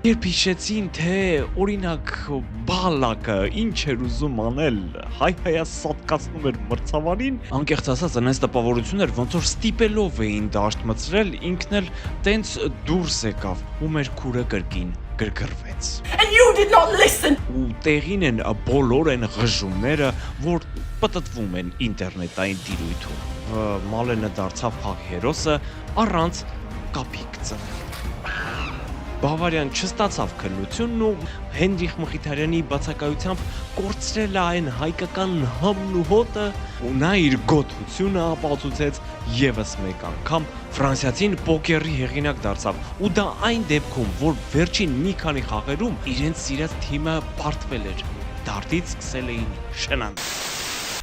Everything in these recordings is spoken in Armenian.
Երբ հիշեցին, թե օրինակ բալակը ինչ էր ուզում անել, հայ-հայա սատկացնում էր մրցավարին, անկեղծ ասած այնպես տպավորություն էր, ոնց որ ստիպելով էին դաշտ մտցրել, ինքն էլ տենց դուրս եկավ ու մեր քուրը կրկին գրգռվեց։ And you did not listen. Ու տեղին են բոլոր այն ղժումները, որ պտտվում են ինտերնետային տիրույթում։ Մալենը դարձավ խաղի հերոսը առանց կապիկ ծնել։ Բավարյան չստացավ քննությունն ու Հենրիխ Մխիթարյանի բացակայությամբ կորցրել է այն հայկական համն ու հոտը, ու նա իր գոթությունը ապացուցեց եւս մեկ անգամ ֆրանսիացին պոկերի հեղինակ դարձավ, ու դա այն դեպքում, որ վերջին մի քանի խաղերում իրենց սիրած թիմը պարտվել էր, դարտից սկսել էին շնան։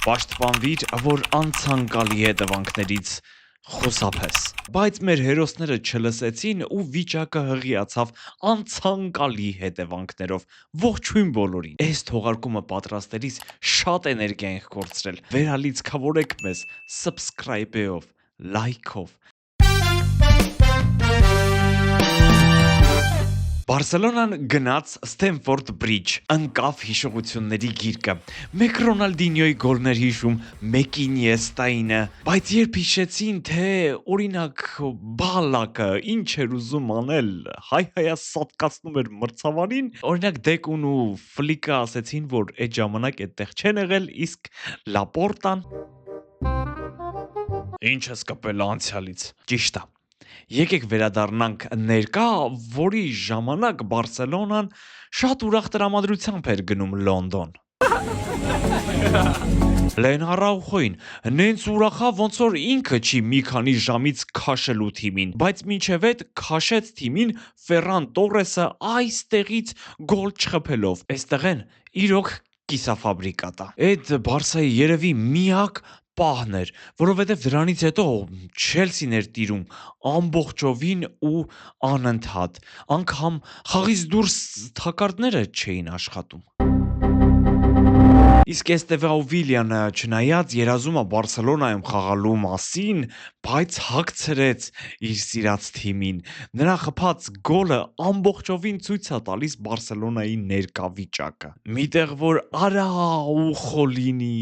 Պաշտպանվիր, որ անցանկալի հետևանքներից խոսափես։ Բայց մեր հերոսները չլսեցին ու վիճակը հղիացավ անցանկալի հետևանքներով ողջույն բոլորին։ Այս թողարկումը պատրաստելիս շատ էներգիա ենք կորցրել։ Վերալիցքավորեք մեզ subscribe-ով, like-ով։ Բարսելոնան գնաց Ստենֆորդ Բրիջ, ընկավ հիշողությունների գիրկը, մեկ Ռոնալդինյոյի գոլներ հիշում, մեկ Ինիեստայինը, բայց երբ հիշեցին, թե օրինակ բալակը ինչ էր ուզում անել, հայ-հայա սատկացնում էր մրցավարին, օրինակ Դեկուն ու Ֆլիկը ասեցին, որ այդ ժամանակ այդտեղ չեն եղել, իսկ Լապորտան ինչը սկպել անցյալից, ճիշտ է։ Եկեք վերադառնանք ներկա, որի ժամանակ Բարսելոնան շատ ուրախ տրամադրությամբ էր գնում Լոնդոն։ Լեն Արաուխոին նենց ուրախավ, ոնց որ ինքը չի մի քանի ժամից քաշելու թիմին, բայց մինչև այդ քաշեց թիմին Ֆերրան Տորեսը այստեղից գոլ չխփելով։ Այստեղ են իրոք կիսաֆաբրիկատ է։ Այդ Բարսայի երևի միակ պահն էր, որովհետև դրանից հետո Չելսին էր տիրում ամբողջովին ու անընդհատ, անգամ խաղից դուրս թակարդները չէին աշխատում։ Իսկ Էստևao Վիլյանը չնայած երազում է Բարսելոնայում խաղալու մասին, բայց հագցրեց իր սիրած թիմին։ Նրա խփած գոլը ամբողջովին ցույց է տալիս Բարսելոնայի ներկա վիճակը։ Միտեղ որ արա ու խոլինի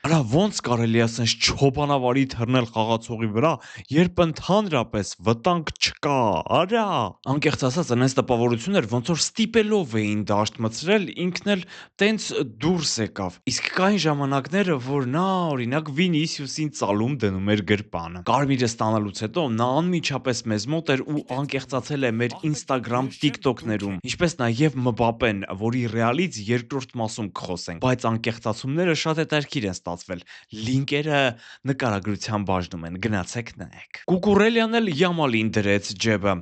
Արա ոնց կարելի է ասենց չոբանավարի թռնել խաղացողի վրա, երբ ընդհանրապես վտանգ չկա, արա։ Անկեղծ ասած այնպես տպավորություն էր, ոնց որ ստիպելով էին դաշտ մտցրել, ինքն էլ տենց դուրս եկավ։ Իսկ կային ժամանակները, որ նա օրինակ Վինիսիուսին ծալում դնում էր գրպանը։ Կարմիրը ստանալուց հետո նա անմիջապես մեզ մոտ էր ու անկեղծացել է մեր Instagram, TikTok-ներում, ինչպես նաև Մբապեն, որի Ռեալից երկրորդ մասում կխոսենք, բայց անկեղծացումները շատ հետաքրքիր են ստացվել։ Լինկերը նկարագրության բաժնում են, գնացեք նայեք։ Կուկուրելյան էլ Յամալին դրեց ջեբը։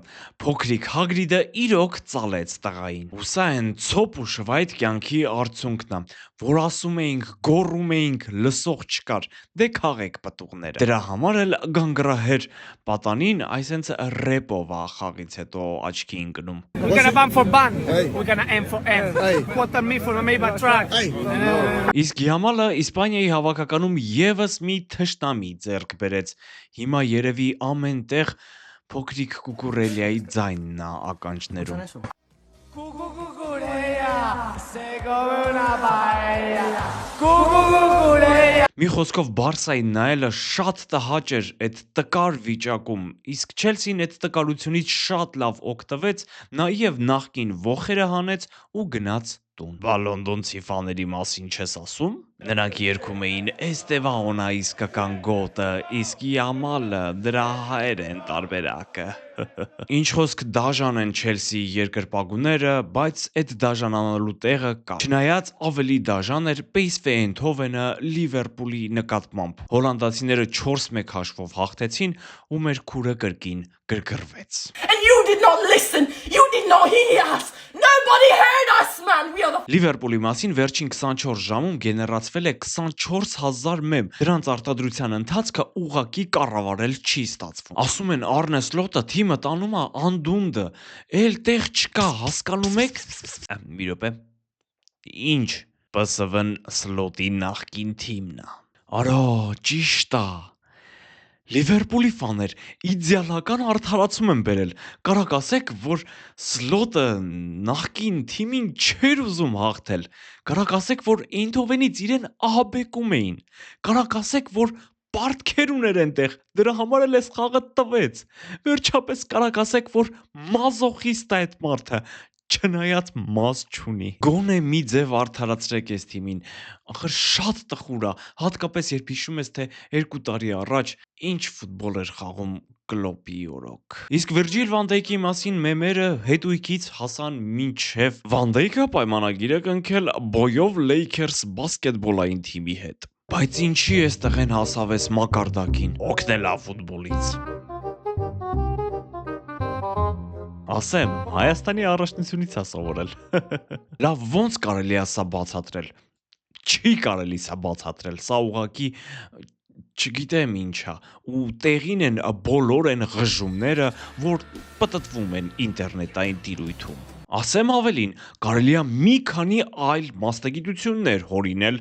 Փոքրիկ Հագրիդը իրոք ծալեց տղային։ Ու սա են ցոփ ու շվայտ կյանքի արդյունքն է, որ ասում էինք, գոռում էինք, լսող չկար, դե քաղեք պտուղները։ Դրա համար էլ գանգրահեր պատանին այսենց ռեպով է խաղից հետո աչքի ընկնում։ We're gonna ban for ban. We're gonna aim for M. Quote me for me by track. Իսկ Յամալը Իսպանիայի հավաքականում եւս մի թշնամի ձեռք բերեց։ Հիմա երևի ամեն տեղ փոքրիկ Կուկուրելիայի ձայնն է ականջներում։ Մի խոսքով Բարսային նայելը շատ տհաճ էր այդ տկար վիճակում, իսկ Չելսին այդ տկարությունից շատ լավ օգտվեց, նաև նախկին ոխերը հանեց ու գնաց տուն։ Բա լոնդոնցի ֆաների մասին չես ասում։ Նրանք երգում էին Էստևաոն է իսկական գոտը, իսկ Յամալը դրա հայր են տարբերակը։ Ինչ խոսք դաժան են Չելսիի երկրպագուները, բայց այդ դաժանանալու տեղը կա։ Չնայած ավելի դաժան էր PSV Eindhoven-ը Լիվերպուլի նկատմամբ։ Հոլանդացիները 4-1 հաշվով հաղթեցին ու մեր քուրը կրկին գրգռվեց։ And you did not listen. You did not hear us. Nobody heard us, man. We are the Լիվերպուլի մասին վերջին 24 ժամում գեներացվել է 24000 մեմ։ Դրանց արտադրության ընթացքը ուղղակի կառավարել չի ստացվում։ Ասում են Արնե Սլոտը թիմը տանում է անդունդը, էլ տեղ չկա, հասկանում եք։ Մի րոպե։ Ինչ ՊՍՎ-ն Սլոտի նախկին թիմն է։ Արա, ճիշտ է։ Լիվերպուլի ֆաներ իդեալական արդարացում են բերել։ Կարակ ասեք, որ Սլոտը նախկին թիմին չէր ուզում հաղթել։ Կարակ ասեք, որ Էյնդհովենից իրեն ահաբեկում էին։ Կարակ ասեք, որ պարտքեր ուներ այնտեղ, դրա համար էլ էս խաղը տվեց։ Վերջապես կարակ ասեք, որ մազոխիստ է այդ մարդը, չնայած մազ չունի։ Գոնե մի ձև արդարացրեք այս թիմին։ Ախր շատ տխուր է, հատկապես երբ հիշում ես, թե 2 տարի առաջ ինչ ֆուտբոլ էր խաղում Կլոպի օրոք։ Իսկ Վիրջիլ Վան Դայքի մասին մեմերը հետույքից հասան մինչև Վան Դայքը պայմանագիր է կնքել Բոյով Lakers բասկետբոլային թիմի հետ։ Բայց ինչի էստեղ են հասավ այս մակարդակին։ Օգնել է ֆուտբոլից։ Ասեմ, Հայաստանի առաջնությունից է սովորել։ Լավ, ոնց կարելի է սա բացատրել։ Չի կարելի սա բացատրել, սա ուղղակի չգիտեմ ինչա, ու տեղին են բոլոր այն ղժումները, որ պտտվում են ինտերնետային տիրույթում։ Ասեմ ավելին, կարելի է մի քանի այլ մասնագիտություններ հորինել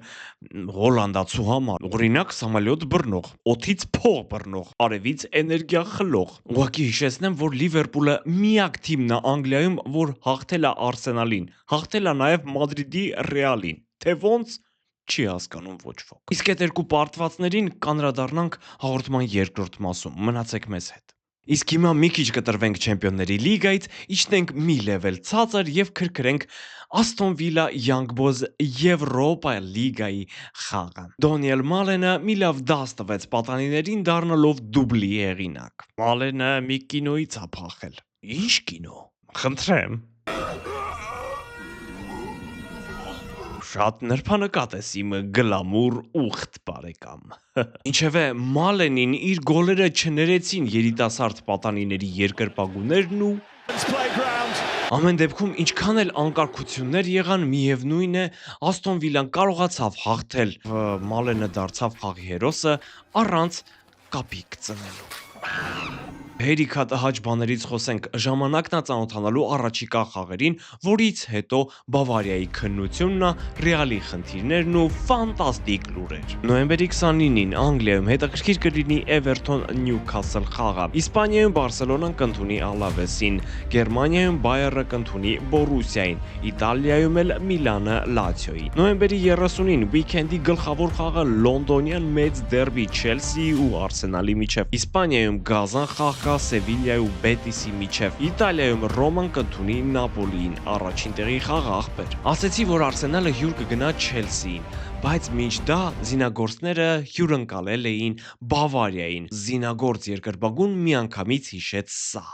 հոլանդացու համար։ Օրինակ սամալյոտ բռնող, օդից փող բռնող, արևից էներգիա խլող։ Ուղղակի հիշեցնեմ, որ Լիվերպուլը միակ թիմն է Անգլիայում, որ հաղթել է Արսենալին, հաղթել է նաև Մադրիդի Ռեալին։ Թե ոնց չի հասկանում ոչ ոք։ Իսկ այդ երկու պարտվածներին կանրադառնանք հաղորդման երկրորդ մասում։ Մնացեք մեզ հետ։ Իսկ հիմա մի քիչ կտրվենք Չեմպիոնների լիգայից, իջնենք մի լեվել ցածր եւ քրքրենք Aston Villa Young Boys Եվրոպա լիգայի խաղը։ Դոնիել Մալենը մի լավ դաս տվեց պատանիներին դառնալով դուբլի հեղինակ։ Մալենը մի կինոից է փախել։ Ինչ կինո։ Խնդրեմ։ Շատ նրբանկատ ես իմ գլամուր ուխտ բարեկամ։ Ինչևէ, Մալենին իր գոլերը չներեցին երիտասարդ պատանիների երկրպագուներն ու ամեն դեպքում ինչքան էլ անկարգություններ եղան, միևնույն է, Aston Villa-ն կարողացավ հաղթել, Մալենը դարձավ խաղի հերոսը առանց կապիկ ծնելու։ Հերիքատահաճ բաներից խոսենք, ժամանակն է ծանոթանալու առաջիկա խաղերին, որից հետո Բավարիայի քննությունն է, Ռեալի խնդիրներն ու ֆանտաստիկ լուրեր։ Նոյեմբերի 29-ին Անգլիայում հետաքրքիր կլինի Everton Newcastle խաղը, Իսպանիայում Բարսելոնան կընդունի Ալավեսին, Գերմանիայում Բայերը կընդունի Բորուսիային, Իտալիայում էլ Միլանը Լացիոյին։ Նոյեմբերի 30-ին Weekend-ի գլխավոր խաղը լոնդոնյան մեծ դերբի Չելսիի ու Արսենալի միջև, Իսպանիայում գազան խաղ Սևիլիայի ու Բետիսի միջև, Իտալիայում Ռոման կընդունի Նապոլիին, առաջին տեղի խաղը ախպեր։ Ասեցի, որ Արսենալը հյուր կգնա Չելսիին, բայց մինչ դա զինագործները հյուրընկալել էին Բավարիային։ Զինագործ երկրպագուն միանգամից հիշեց սա։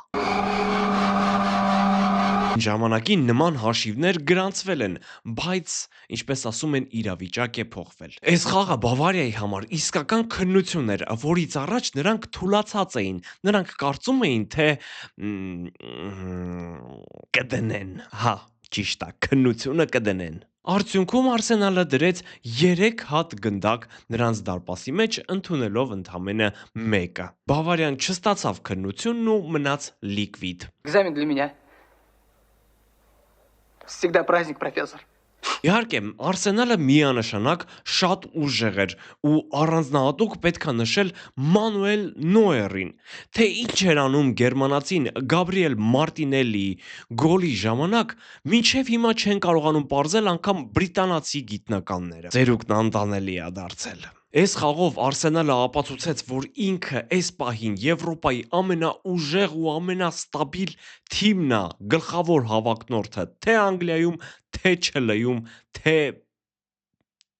Ժամանակին նման հաշիվներ գրանցվել են, բայց, ինչպես ասում են, իրավիճակ է փոխվել։ Այս խաղը Բավարիայի համար իսկական քննություն էր, որից առաջ նրանք թուլացած էին։ Նրանք կարծում էին, թե կդնեն։ Հա, ճիշտ է, քննությունը կդնեն։ Արդյունքում Արսենալը դրեց 3 հատ գնդակ նրանց դարպասի մեջ, ընդունելով ընդամենը 1-ը։ Բավարիան չստացավ քննությունն ու մնաց լիկվիդ։ Экзамен для меня. Всегда праздник, профессор. Իհարկե, Արսենալը միանշանակ շատ ուժեղ էր ու առանձնահատուկ պետք է նշել Մանուել Նոյերին, թե ինչ էր անում գերմանացին Գաբրիել Մարտինելլիի գոլի ժամանակ, մինչև հիմա չեն կարողանում պարզել անգամ բրիտանացի գիտնականները։ Ծերուկն անտանելի է դարձել։ Այս խաղով Արսենալը ապացուցեց, որ ինքը այս պահին Եվրոպայի ամենաուժեղ ու ամենաստաբիլ թիմն է, գլխավոր հավակնորդը, թե Անգլիայում, թե ՉԼ-ում, թե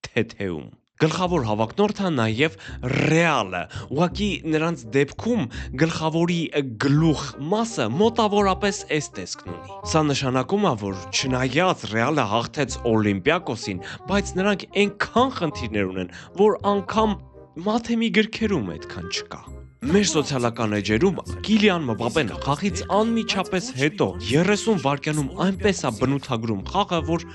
թեթեում։ Գլխավոր հավակնորդը նաև Ռեալը, ուղղակի նրանց դեպքում գլխավորի գլուխ մասը մոտավորապես այս տեսքն ունի։ Սա նշանակում է, որ չնայած Ռեալը հաղթեց Օլիմպիակոսին, բայց նրանք այնքան խնդիրներ ունեն, որ անգամ մաթեմի գրքերում այդքան չկա։ Մեր սոցիալական էջերում Կիլիան Մբապեն խաղից անմիջապես հետո 30 վայրկյանում այնպես է բնութագրում խաղը, որ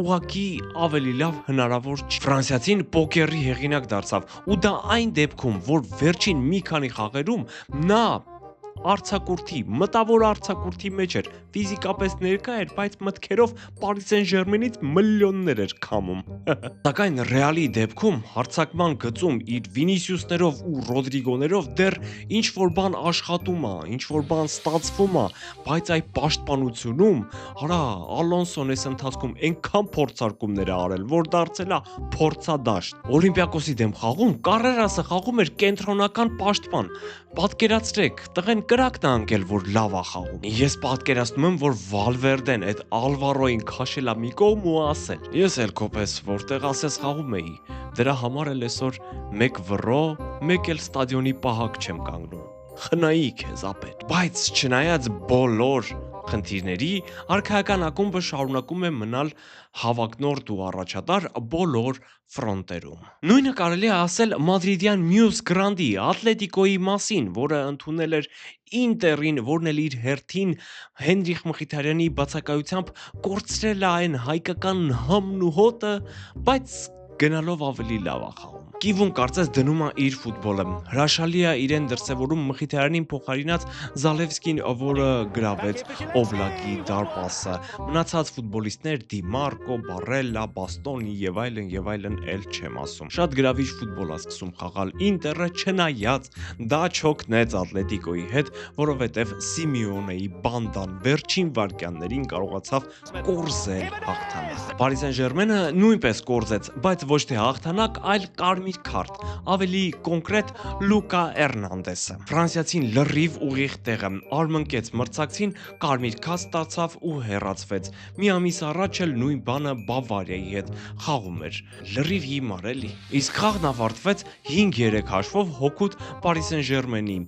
ուղղակի ավելի լավ հնարավոր չի։ Ֆրանսիացին պոկերի հեղինակ դարձավ ու դա այն դեպքում, որ վերջին մի քանի խաղերում նա արձակուրդի, մտավոր արձակուրդի մեջ էր, ֆիզիկապես ներկա էր, բայց մտքերով Paris Saint-Germain-ից միլիոններ էր քամում։ Սակայն Ռեալի դեպքում հարցակման գծում իր Վինիսիուսներով ու Ռոդրիգոներով դեռ ինչ որ բան աշխատում է, ինչ որ բան ստացվում է, բայց այդ պաշտպանությունում, հարա Ալոնսոն այս ընթացքում այնքան փորձարկումներ է արել, որ դարձել է փորձադաշտ։ Օլիմպիակոսի դեմ խաղում Կարերասը խաղում էր կենտրոնական պաշտպան։ Պատկերացրեք, տղեն կրակն է անկել, որ լավ է խաղում։ Ես պատկերացնում եմ, որ Վալվերդեն այդ Ալվարոին քաշել է մի կողմ ու ասել. Ես էլ կոպես որտեղ ասես խաղում էի։ Դրա համար էլ այսօր մեկ վռո, մեկ էլ ստադիոնի պահակ չեմ կանգնում։ Խնայի քեզ ապետ։ Բայց չնայած բոլոր խնդիրների, արքայական ակումբը շարունակում է մնալ հավակնորդ ու առաջատար բոլոր ֆրոնտերում։ Նույնը կարելի է ասել մադրիդյան մյուս գրանտի Ատլետիկոյի մասին, որը ընդունել էր Ինտերին, որն էլ իր հերթին Հենրիխ Մխիթարյանի բացակայությամբ կորցրել է այն հայկական համն ու հոտը, բայց գնալով ավելի լավ է խաղում։ Կիվուն կարծես դնում է իր ֆուտբոլը։ Հրաշալի է իրեն դրսևորում Մխիթարյանին փոխարինած Զալևսկին, որը գրավեց Օբլակի դարպասը։ Մնացած ֆուտբոլիստներ Դի Մարկո, Բարելլա, Բաստոնի եւ այլն էլ չեմ ասում։ Շատ գրավիչ ֆուտբոլ է սկսում խաղալ Ինտերը, չնայած դա չօգնեց Ատլետիկոյի հետ, որովհետեւ Սիմեոնեի բանդան վերջին վայրկյաններին կարողացավ կորզել հաղթանակ։ Paris Saint-Germain-ը նույնպես կորզեց, բայց ոչ թե հաղթանակ, այլ կարմիր քարտ, ավելի կոնկրետ Լուկա Էրնանդեսը։ Ֆրանսիացին լրիվ ուղիղ տեղը արմնկեց մրցակցին, կարմիր քարտ ստացավ ու հեռացվեց։ Մի ամիս առաջ էլ նույն բանը Բավարիայի հետ խաղում էր։ Լրիվ հիմար էլի։ Իսկ խաղն ավարտվեց 5-3 հաշվով հօգուտ Paris Saint-Germain-ի։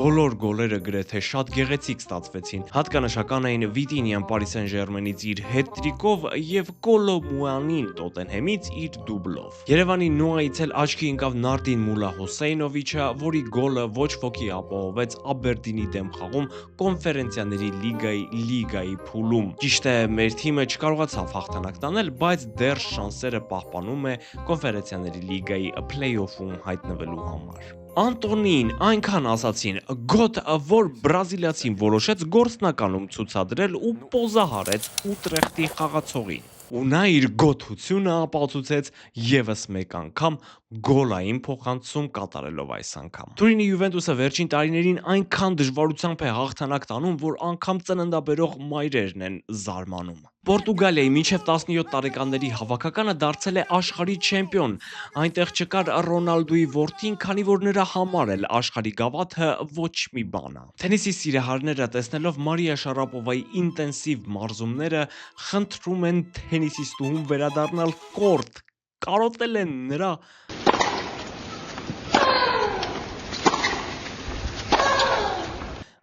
Բոլոր գոլերը գրեթե շատ գեղեցիկ ստացվեցին։ Հատկանշական էին Վիտինյան Paris Saint-Germain-ից իր հետ-տրիկով եւ Կոլոմուանին Տոտենհեմից իր դուբլով։ Երևանի Նոայից էլ աչքի ընկավ Նարդին Մուլա Հոսեյնովիչը, որի գոլը ոչ ոքի ապահովեց Աբերդինի դեմ խաղում կոնֆերենցիաների լիգայի փուլում։ Ճիշտ է, մեր թիմը չկարողացավ հաղթանակ տանել, բայց դեռ շանսերը պահպանում է կոնֆերենցիաների լիգայի փլեյօֆում հայտնվելու համար։ Անտոնին այնքան ասացին գոտ, որ բրազիլիացին որոշեց գործնականում ցուցադրել ու պոզահարեց Ուտրեխտի խաղացողին։ Ու նա իր գոթությունը ապացուցեց եւս մեկ անգամ գոլային փոխանցում կատարելով այս անգամ։ Թուրինի Յուվենտուսը վերջին տարիներին այնքան դժվարությամբ է հաղթանակ տանում, որ անգամ ծննդաբերող մայրերն են զարմանում։ Պորտուգալիայի մինչև 17 տարեկանների հավաքականը դարձել է աշխարհի չեմպիոն։ Այնտեղ չկար Ռոնալդոյի որդին, քանի որ նրա համար էլ աշխարհի գավաթը ոչ մի բան է։ Թենիսի սիրահարները տեսնելով Մարիա Շարապովայի ինտենսիվ մարզումները խնդրում են թենիսիստուհուն վերադառնալ կորտ, կարոտել են նրա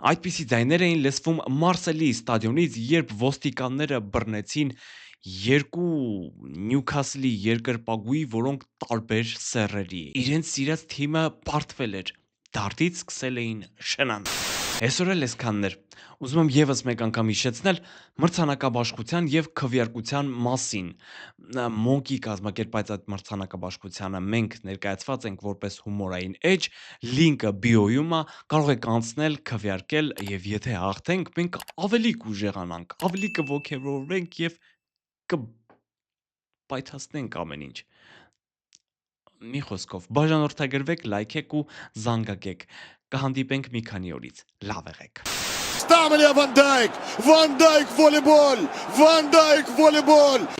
Այդպիսի ձայներ էին լսվում Մարսելի ստադիոնից, երբ ոստիկանները բռնեցին երկու Նյուքասլի երկրպագուի, որոնք տարբեր սեռերի։ Իրենց սիրած թիմը պարտվել էր, դարտից սկսել էին շնանալ։ Այսօր էլ այսքանն էր։ Ուզում եմ եւս մեկ անգամ հիշեցնել մրցանակաբաշխության եւ քվեարկության մասին։ Մոնկի կազմակերպած այդ մրցանակաբաշխությանը մենք ներկայացված ենք որպես հումորային էջ, լինկը բիոյում է, կարող եք անցնել, քվեարկել եւ եթե հաղթենք, մենք ավելի կուժեղանանք, ավելի կոգևորվենք եւ կպայթացնենք ամեն ինչ։ Մի խոսքով, բաժանորդագրվեք, լայքեք ու զանգակեք։ Կհանդիպենք մի քանի օրից։ Լավ եղեք։ Там Ван Дайк, Ван Дайк волейбол, Ван Дайк волейбол.